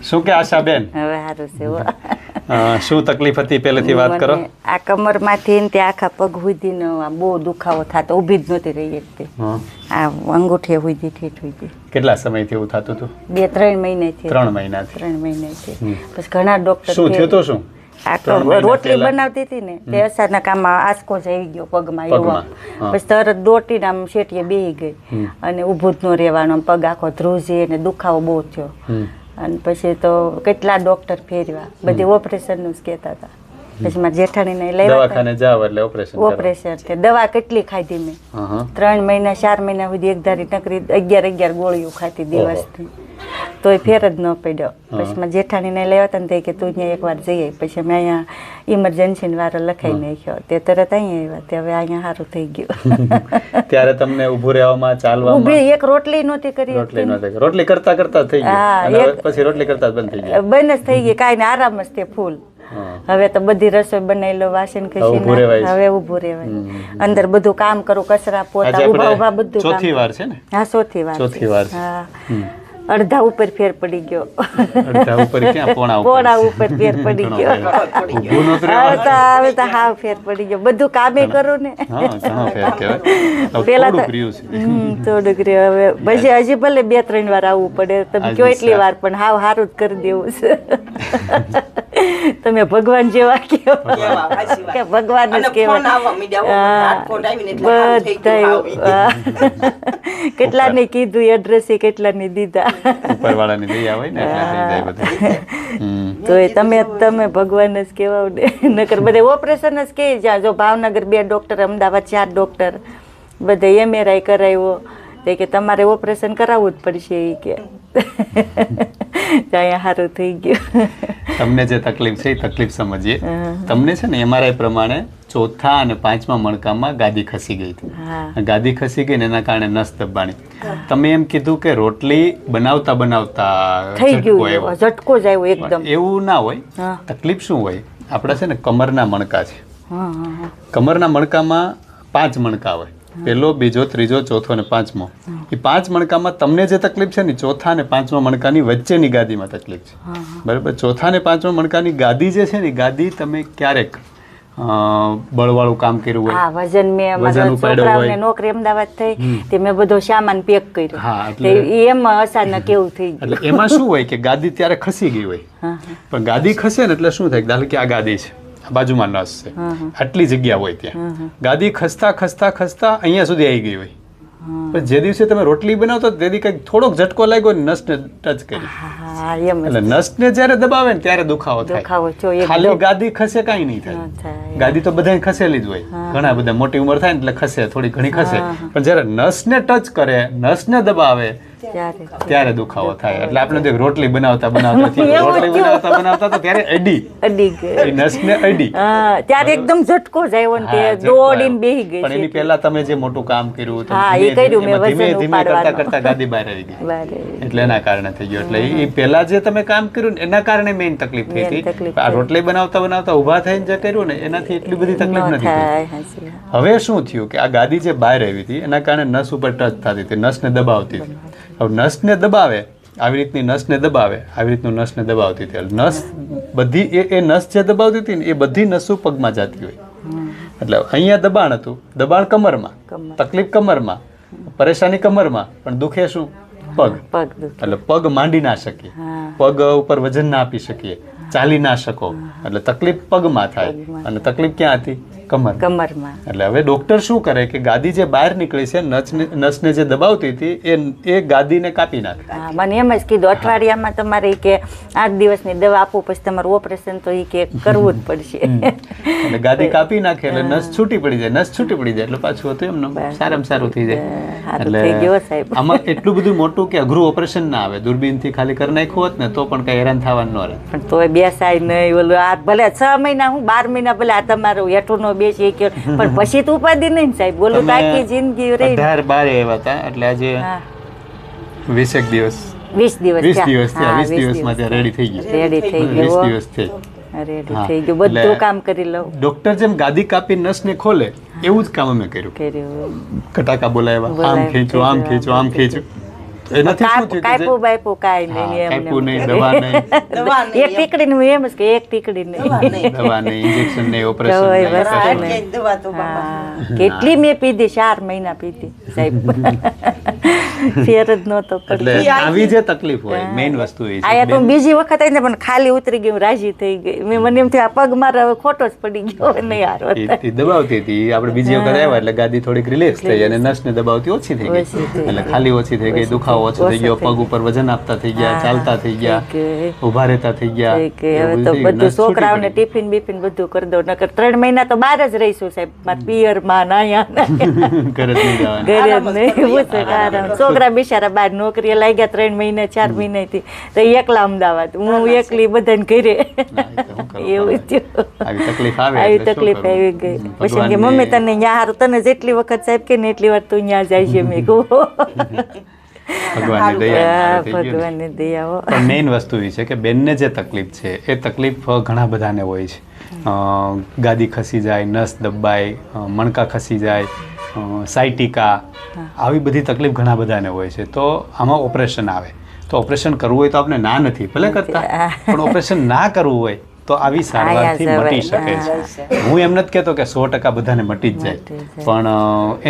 શું કે આશાબેન? હવે સારું છે હો. શું તકલીફ હતી પહેલેથી વાત કરો. મને આ કમરમાંથી ને તે આખા પગ સુધીનો આ બહુ દુખાવો થતો, ઊભી જ નહોતી રહી એકતી. આ અંગૂઠે સુધી ઠેઠ સુધી. કેટલા સમયથી એવું થતું હતું? 2-3 મહિનાથી. 3 મહિનાથી. 3 મહિનાથી. પછી ઘણા ડોક્ટર શું થયું તો શું? આ રોટલી બનાવતી હતી ને તે અચાનક આમાં આંચકો જ આવી ગયો પગમાં એવો. પછી તરત દોટીને આમ શેટીએ બેહી ગઈ અને ઊભું જ ન રહેવાનું, પગ આખો ધ્રુજી અને દુખાવો બહુ થયો. અને પછી તો કેટલા ડોક્ટર ફેરવ્યા, બધી ઓપરેશનનું જ કહેતા હતા. પછી મારા જેઠાણીને લઈ દવાખાને જાવ એટલે ઓપરેશન કે દવા કેટલી ખાધી મેં 3 મહિના 4 મહિના સુધી એક ધારી નકરી 11 ગોળીઓ ખાતી દિવસથી, તોય ફેર જ ન પડ્યો. પછી મારા જેઠાણીને લેવા હતા ને કે તું અહીંયા એકવાર જઈએ. પછી મેં અહીંયા ઇમરજન્સી વારો લખાઈ નાખ્યો, તે તરત અહીંયા આવ્યા, તે હવે અહીંયા સારું થઈ ગયું. ત્યારે તમને ઊભું રહેવામાં ચાલવામાં ઊભી એક રોટલી નહોતી કરી. રોટલી કરતા કરતા થઈ ગયું, પછી રોટલી કરતા બંધ થઈ ગયું. બંધ જ થઈ ગઈ, કાંઈ ને આરામ જ તે ફૂલ. હવે તો બધી રસોઈ બનાવી લો, વાસણ ઘસીને હવે ઊભું રહેવાય. અંદર બધું કામ કરું, કચરા પોતા ઉભા ઉભા બધું. ચોથી વાર છે ને? હા ચોથી વાર. હા અડધા ઉપર ફેર પડી ગયો. અડધા ઉપર ક્યાં? પોણા ઉપર ફેર પડી ગયો. હવે તો હાવ ફેર પડી ગયો, બધું કામે કરું ને. પેલા થોડુંક રહ્યું, હવે પછી હજી ભલે 2-3 વાર આવવું પડે, તમે કયો એટલી વાર, પણ હાવ સારું જ કરી દેવું છે. તમે ભગવાન જેવા કેવો કે ભગવાન જ કેવા. કેટલાને કીધું એડ્રેસ, કેટલાને દીધા. ઉપરવાળાની દયા હોય ને એટલે થઈ જાય બધું. તો તમે ભગવાન જ કેવા ને, નકર બધે ઓપરેશન જ કે જ્યાં જો ભાવનગર 2 ડોક્ટર, અમદાવાદ 4 ડોક્ટર, બધે MRI કરાવ્યો, તે કે તમારે ઓપરેશન કરાવવું જ પડશે એ કે. ત્યાં સારું થઈ ગયું. તમને જે તકલીફ છે એ તકલીફ સમજીએ. તમને છે ને MRI પ્રમાણે 4થા અને 5મા મણકામાં ગાદી ખસી ગઈ હતી. ગાદી ખસી ગઈ ને એના કારણે નસ દબાણી. તમે એમ કીધું કે રોટલી બનાવતા બનાવતા થઈ ગયું, ઝટકો જ આવ્યો એકદમ. એવું ના હોય. તકલીફ શું હોય? આપણા છે ને કમરના મણકા છે. કમરના મણકામાં 5 મણકા હોય, પહેલો, બીજો, ત્રીજો, ચોથો અને 5મો. એ 5 મણકામાં તમને જે તકલીફ છે ને 4થા અને 5મા મણકાની વચ્ચેની ગાદીમાં તકલીફ છે. બરાબર? 4થા અને 5મા મણકાની ગાદી જે છે ને, ગાદી તમે ક્યારેક બળવાળું કામ કર્યું હોય, વજન મેં છોકરાઓને નોકરી અમદાવાદ થઈ તે મેં બધો સામાન પેક કર્યો, એમાં અચાનક કેવું થઈ ગયું. એટલે એમાં શું હોય કે ગાદી ત્યારે ખસી ગઈ હોય, પણ ગાદી ખસે ને એટલે શું થાય? ધારો કે આ ગાદી છે, બાજુમાં નસ છે, આટલી જગ્યા હોય ત્યાં, ગાદી ખસતા ખસતા ખસતા અહીંયા સુધી આવી ગઈ હોય. પણ જે દિવસે તમે રોટલી બનાવતો તે દી કંઈક થોડોક ઝટકો લાગ્યો ને નસને ટચ કરી, એટલે નસને જ્યારે દબાવે ને ત્યારે દુખાવો થાય. ખાલી ગાદી ખસે કાંઈ નહીં થાય. ગાદી તો બધાય ખસેલી જ હોય, ઘણા બધા મોટી ઉંમર થાય ને એટલે ખસે, થોડી ઘણી ખસે, પણ જ્યારે નસને ટચ કરે, નસને દબાવે ત્યારે દુખાવો થાય. એટલે આપણે જો રોટલી બનાવતા બનાવતા તો ત્યારે અડી ગઈ, નસને અડી, ત્યારે એકદમ ઝટકો જ આવ્યો ને તે દોડીને બેહી ગઈ. પણ એની પહેલા તમે જે મોટું કામ કર્યું ધીમે ધીમે કરતા કરતા ગાદી બહાર આવી ગઈ, એટલે એના કારણે થઈ ગયું. એટલે એ પહેલા જે તમે કામ કર્યું ને એના કારણે મેઇન તકલીફ થઈ હતી. આ રોટલી બનાવતા બનાવતા ઉભા થઈને જે કર્યું ને એનાથી એટલી બધી તકલીફ નથી. હવે શું થયું કે આ ગાદી જે બહાર આવી હતી એના કારણે નસ ઉપર ટચ થતી હતી, નસને દબાવતી હતી. હવે નસને દબાવે, આવી રીતની નસને દબાવે, આવી રીતનું નસને દબાવતી હતી. નસ બધી એ નસ જે દબાવતી હતી ને એ બધી નસો પગમાં જતી હોય. એટલે અહીંયા દબાણ હતું, દબાણ કમરમાં, તકલીફ કમરમાં, પરેશાની કમરમાં, પણ દુખે શું? પગ. એટલે પગ માંડી ના શકીએ, પગ ઉપર વજન ના આપી શકીએ, ચાલી ના શકો, એટલે તકલીફ પગમાં થાય. અને તકલીફ ક્યાં હતી? કમરમાં. એટલે હવે ડોક્ટર શું કરે કે ગાદી જે બહાર નીકળી છે, નસને જે દબાવતી હતી એ ગાદીને કાપી નાખે. મને એમ જ કીધું અઠવાડિયામાં તમારે કે 8 દિવસની દવા આપવું, પછી તમારું ઓપરેશન તો એ કે કરવું જ પડશે. એટલે ગાદી કાપી નાખે એટલે નસ છૂટી પડી જાય, નસ છૂટી પડી જાય એટલે પાછું હતું એમનું સારામાં સારું થઈ જાય. એટલે આમાં એટલું બધું મોટું કે અઘરું ઓપરેશન ના આવે. દૂરબીનથી ખાલી કરી નાખ્યું હોત ને તો પણ કઈ હેરાન થવાનું ન રહે. પણ તોય બેસાય નહીં, ઓલું આ ભલે 6 મહિના હું 12 મહિના ભલે આ તમારું હેઠું નો બેસી ગયો, પણ પછી તો ઉપાધિ નહીં સાહેબ, બોલું બાકી જિંદગી રહી. 18-12 એવા હતા એટલે આજે 20 દિવસ 20 દિવસમાં રેડી થઈ ગયું. 20 દિવસ થઈ રેડી થઈ ગયું, બધું કામ કરી લઉં. ડોક્ટર જેમ ગાદી કાપી નસને ખોલે એવું જ કામ અમે કર્યું. કટાકા બોલાવ્યા, આમ ખેંચો આમ ખેંચો આમ ખેંચો, એ નથી શું થયું કે કાપ્યું બાપ્યું કાંઈ હા, નહીં કાપ્યું એમને નહીં, દવા નહીં, એક ટીકડી નું એમ જ કે એક ટીકડી નહીં દવા નહીં, ઇન્જેક્શન નહીં, ઓપરેશન તો એ નહીં, વસ્તુ કશું નહીં. દવા તો બાપા હા, કેટલી મેં પીધી 4 મહિના પીધી સાહેબ ફેર જ નહોતો એટલે પડતો આવી જે તકલીફ હોય મેઇન વસ્તુ એ છે આયા તો બીજી વખત આવીને પણ ખાલી ઉતરી ગઈ હું રાજી થઈ ગઈ મને એમ થયું આ પગ મારે હવે ખોટો જ પડી ગયો હવે નહીં હારો એ દબાવતી હતી આપણે બીજી વખત આવ્યા એટલે ગાદી થોડીક રિલેક્સ થઈ અને નસને દબાવતી ઓછી થઈ ગઈ ઓછી થઈ એટલે ખાલી ઓછી થઈ ગઈ, દુખાવો ઓછો થઈ ગયો, પગ ઉપર વજન આપતા થઈ ગયા, ચાલતા થઈ ગયા, કે ઊભા રહેતા થઈ ગયા, કે હવે તો બધું છોકરાઓને ટિફિન બિફિન બધું કરી દઉં નકર 3 મહિના તો બહાર જ રહીશું સાહેબ મારા પિયરમાં ના અહીંયા ઘરે જ નહીં જવાનું. ઘરે જ નહીં એવું છે કારણ છોકરા બિચારા બહાર નોકરીએ લાગ્યા 3 મહિના 4 મહિનાથી તો એકલા અમદાવાદ હું એકલી બધાને ઘરે એવું થયું આવી તકલીફ આવે આવી એટલે શું તકલીફ કરવું? આવી ગઈ પછી કે મમ્મી તને અહીંયા હારું તને જેટલી વખત સાહેબ કે ને એટલી વાર તું અહીંયા જાય છે મેં કહું ભગવાનની દયા થઈ ગયું ને. ભગવાનની દયા હો પણ મેઇન વસ્તુ એ છે કે બેનને જે તકલીફ છે એ તકલીફ ઘણા બધાને હોય છે. ગાદી ખસી જાય, નસ દબાય, મણકા ખસી જાય, સાયટિકા, આવી બધી તકલીફ ઘણા બધાને હોય છે. તો આમાં ઓપરેશન આવે તો ઓપરેશન કરવું હોય તો આપણે ના નથી ભલે કરતા, પણ ઓપરેશન ના કરવું હોય તો આવી સારવારથી મટી શકે છે. હું એમ નથી કહેતો કે 100% બધાને મટી જ જાય, પણ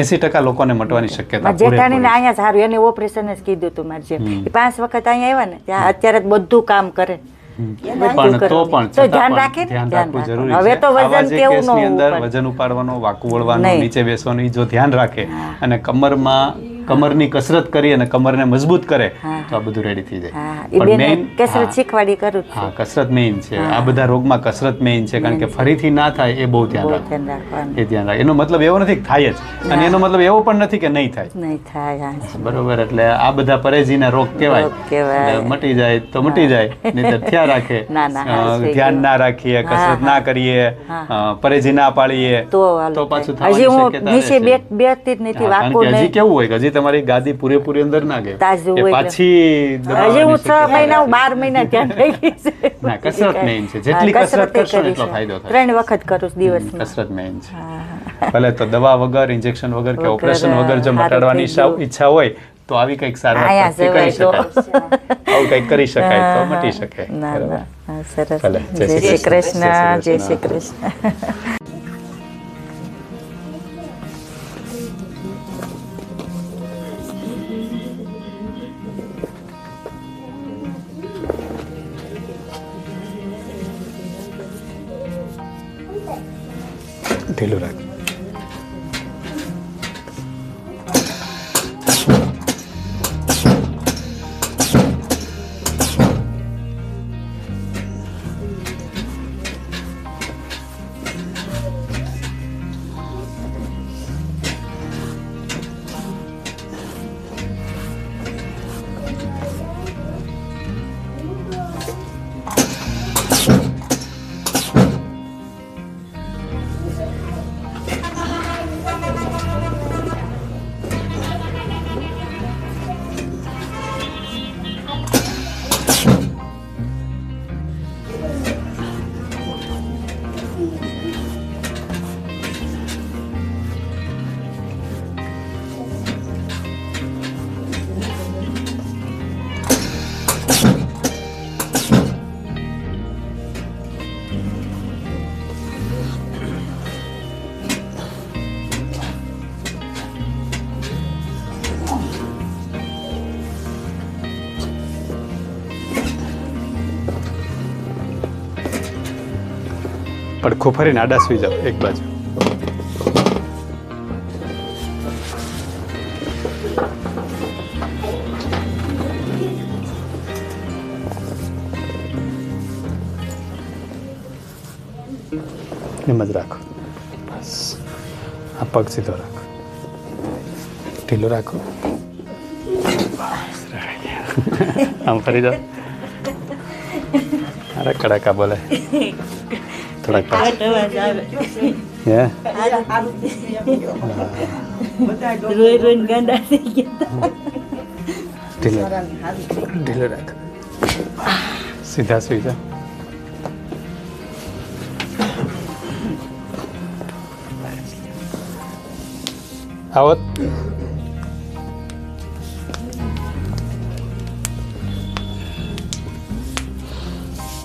80% લોકોને મટવાની શક્યતા જેઠાણીને અહીંયા સારું એને ઓપરેશન જ કીધું હતું મારે જેમ 5 વખત અહીંયા આવ્યા ને ત્યાં અત્યારે બધું કામ કરે પણ તો પણ તો ધ્યાન છતાં રાખે પણ ને, ધ્યાન રાખવું ધ્યાન જરૂરી રાખવું. હવે છે. તો વજન આવા જે કેવું ન કેસની અંદર ઉપર. વજન ઉપાડવાનું, વાકું વળવાનું, નહીં. નીચે બેસવાનું ઈ જો ધ્યાન રાખે અને કમરની કસરત કરી અને કમરને મજબૂત કરે તો આ બધું રેડી થઈ જાય. હા એ પણ બેન main- કસરત હા, શીખવાડી કરું જ છું હા કસરત મેઇન છે. આ બધા રોગમાં કસરત મેઇન છે કારણ કે ફરીથી ના થાય એ બહુ ધ્યાન બહુ રાખવું. ધ્યાન રાખવાનું એ ધ્યાન રાખે. એનો મતલબ એવો નથી કે થાય જ, અને એનો મતલબ એવો પણ નથી કે નહીં થાય. નહીં થાય હા બરોબર, એટલે આ બધા પરેજીના રોગ કહેવાય. રોગ કહેવાય. એટલે મટી જાય તો મટી જાય, નહીંતર થયા રાખે. ના, ના, હા, થઈ ધ્યાન ગયું. ના રાખીએ, કસરત ના કરીએ, પરેજી ના પાડીએ તો હાલો તો પાછું થાય. હજી થવાની હું શક્યતા નીચે રહેશે. બેસતી જ નથી હા, કારણ વાકું કે હજી નહીં કેવું હોય કે હજી તમારી ગાદી પૂરેપૂરી અંદર ના ગઈ તાજું એ હોય પાછી હજી દબાવવાની હું 6 શક્યતા મહિના હું રહેશે. 12 મહિના ધ્યાન રાખી છે ના, કસરત main છે. હા, જેટલી કસરત કસરતે કરશો ને કરી એટલો છે. ફાયદો થાય. 3 વખત કરું છું દિવસમાં કસરત મેઇન છે. ભલે તો દવા વગર, ઇન્જેક્શન વગર કે વગર, ઓપરેશન વગર જો હારું મટાડવાની થઈ ગયું. ઈચ્છા હોય તો આવી કંઈક સારવાર આયા પરથી કરી જવાય તો. શકાય. આવું કંઈક કરી શકાય તો મટી શકે. ના બરાબર. ના હા, સરસ ભલે. જય શ્રી કૃષ્ણ જય શ્રી કૃષ્ણ. કૃષ્ણ ઢીલું રાખ. પડખું ફરીને આડા સુઈ જાઓ એક બાજુ. એમ જ રાખો બસ. આ પગ સીધો રાખો, ઢીલો રાખો. બસ, રહી ગયા. આમ ફરી જાઓ. અરે કડાકા બોલે થોડાક પાછળ. હે રોઈ રોઈને ગાંડા થઈ ગયા ઢીલો ઢીલો રાખ. સીધા સુઈ જાઓ. આવો.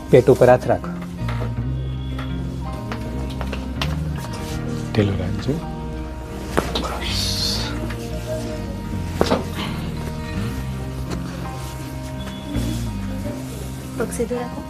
પેટ ઉપર હાથ રાખો. ઢીલું રાખજો. પગ સીધું રાખો.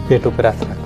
પેટ ઉપર હાથ રાખો.